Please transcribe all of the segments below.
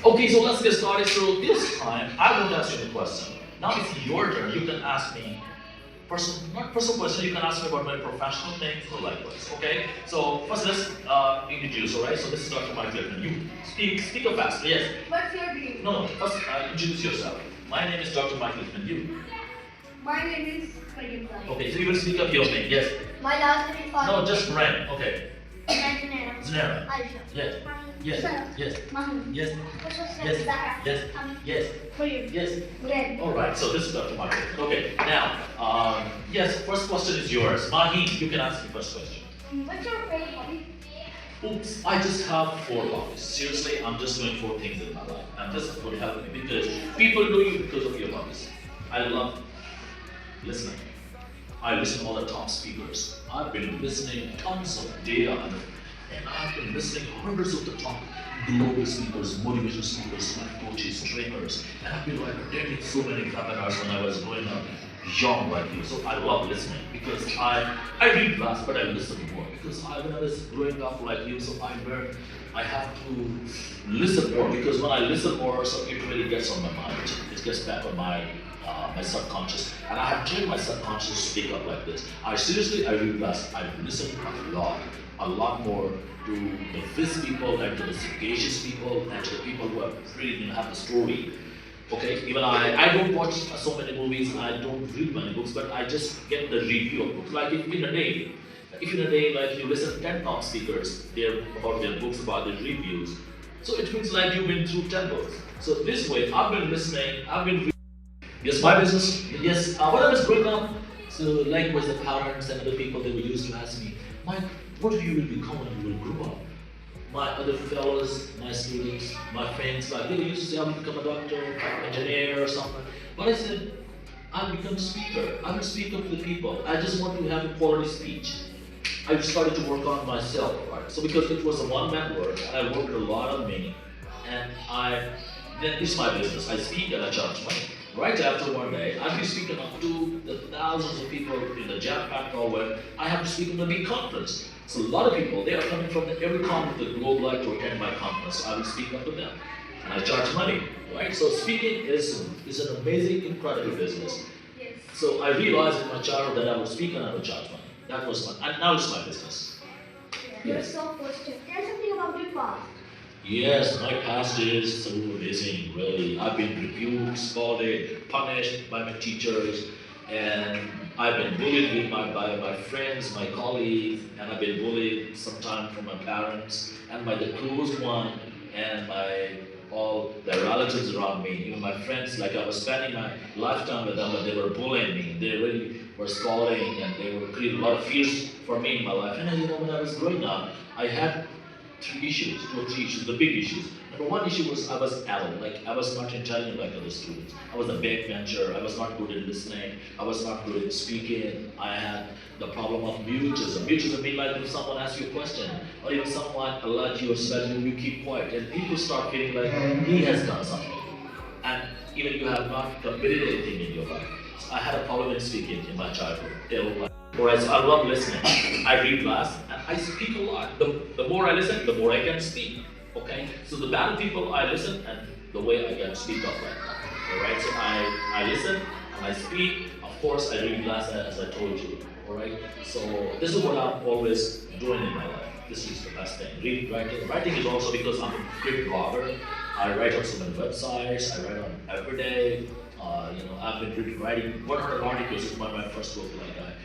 Okay, so let's get started. So this time, I won't ask you the question. Now it's your turn. You can ask me not personal question. You can ask me about my professional things or likewise. Okay. So first, let's introduce. All right. So this is Dr. Mike Lippman. You speak up fast. Yes. What's your dream? No. First, introduce yourself. My name is Dr. Mike Lippman. You. My name is Karim. Okay. So you will speak up your name. Yes. My last name is Farid. No, just Ren. Okay. Zanera. Zanera. Aisha. Yes. Yes. Yes. Mahmoud. Yes. Yes. Yes. Yes. Karim. Yes. Red. All right, so this is Dr. Michael. Okay, now, yes, first question is yours. Mahi, you can ask the first question. What's your favorite hobby? Oops, I just have 4 hobbies. Seriously, I'm just doing 4 things in my life. And this is what helped me because people know you because of your hobbies. I love listening. I listen to all the top speakers. I've been listening tons of data and I've been listening hundreds of the top global speakers, motivational speakers, life coaches, trainers, and I've been like attending so many webinars when I was growing up young like you. So I love listening because I read less but I listen more because when I was growing up like you, so I have to listen more because when I listen more, so it really gets on my mind. It gets back on my subconscious, and I have trained my subconscious to speak up like this. I read less. I listen a lot more to the fizz people and to the sagacious people and to the people who are really going to have the story. Okay, even I don't watch so many movies, I don't read many books, but I just get the review of books. Like if in a day like you listen to 10 top speakers, about their books, about their reviews. So it means like you've been through 10 books. So this way, I've been listening, I've been reading. Yes, my business. Yes, when I was growing up, so likewise the parents and other people, they were used to ask me, Mike, what do you will become when you will grow up? My other fellows, my students, my friends, like they used to say I will become a doctor, engineer or something. But I said, I'll become a speaker. I will speak up to the people. I just want to have a quality speech. I started to work on myself, right? So because it was a one-man work, and I worked a lot on me, and then it's my business. I speak and I charge money. Right after one day, I'll be speaking up to the thousands of people in the jam-packed hall where I have to speak in a big conference. So a lot of people, they are coming from every corner of the globe like to attend my conference. So I will speak up to them. And I charge money, right? So speaking is an amazing, incredible business. Yes. So I realized in my childhood that I would speak and I would charge money. That was fun. And now it's my business. You're Yes. so positive. Tell something about your past. Yes, my past is so amazing, really. I've been rebuked, scolded, punished by my teachers, and I've been bullied by my friends, my colleagues, and I've been bullied sometimes from my parents, and by the close one, and by all the relatives around me, even my friends, like I was spending my lifetime with them, but they were bullying me. They really were scolding, and they were creating a lot of fears for me in my life. And when I was growing up, I had 2 or 3 issues, the big issues. Number one issue was I was alone, like I was not intelligent like other students. I was a backbencher, I was not good at listening, I was not good at speaking. I had the problem of mutism. Mutism means like if someone asks you a question, or even someone alert you or says you keep quiet, and people start feeling like he has done something. And even you have not committed anything in your life. So I had a problem in speaking in my childhood. Alright, so I love listening. I read less and I speak a lot. The more I listen, the more I can speak. Okay? So the better people I listen and the way I can speak up right now. Alright, so I listen and I speak. Of course, I read less as I told you. Alright? So this is what I'm always doing in my life. This is the best thing. Reading, writing. Writing is also because I'm a great blogger. I write on so many websites. I write on every day. I've been writing 100 articles. It's my first book.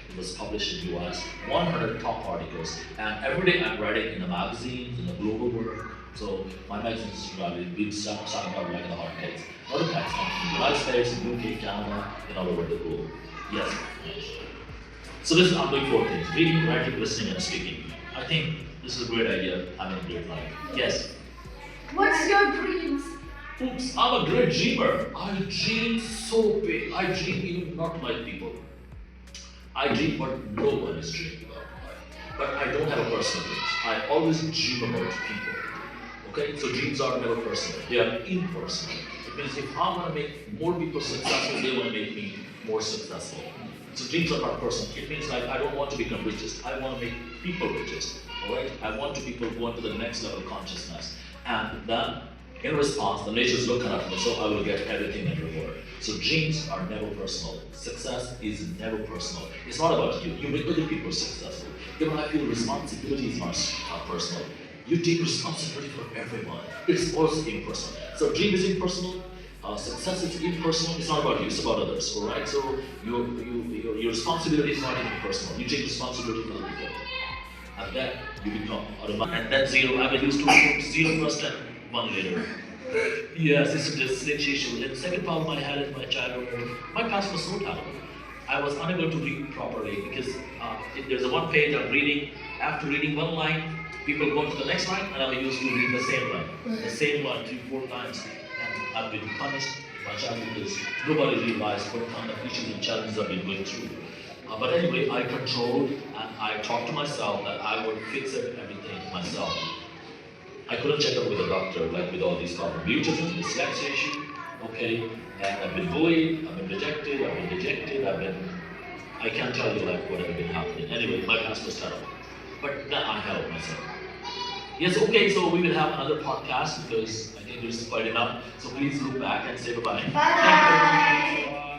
It was published in US. 100 top articles, and every day I'm writing in the magazines, in the global world. So my magazine is really big stuff about like the hot takes. Other types in the United States, UK, Canada, and all over the globe. Yes. So I'm doing 4 things: reading, writing, listening, and speaking. I think this is a great idea. Having a great life. Yes. What's your dreams? Oops, I'm a great dreamer. I dream so big. I dream even not like people. I dream what no one is dreaming about. But I don't have a personal dreams. I always dream about people. Okay? So dreams are never personal. They are impersonal. It means if I want to make more people successful, they want to make me more successful. So dreams are not personal. It means like I don't want to become richest. I want to make people richest. Alright? I want to people go on to the next level of consciousness. And then In response, the nature's looking at me, so I will get everything in reward. So dreams are never personal. Success is never personal. It's not about you. You make other people successful. Even I feel responsibility is not personal. You take responsibility for everyone. It's also impersonal. So dream is impersonal. Success is impersonal. It's not about you. It's about others. All right. So your responsibility is not impersonal. You take responsibility for other people, and then you become automatic. And then zero. I will use to put zero first and one later. Yes, it's a dyslexia issue. The second problem I had in my childhood, my past was so terrible. I was unable to read properly because if there's a one page I'm reading. After reading one line, people go to the next line, and I used to read the same line 3-4 times, and I've been punished in my childhood because nobody realized what kind of issues and challenges I've been going through. But anyway, I controlled and I talked to myself that I would fix everything myself. I couldn't check up with a doctor like with all these problems. Mutism, dyslexia issue, okay, and I've been bullied, I've been rejected, I can't tell you like what has been happening. Anyway, my past was terrible. But then I helped myself. Yes, okay, so we will have another podcast because I think there's quite enough. So please look back and say bye-bye. Bye. Bye.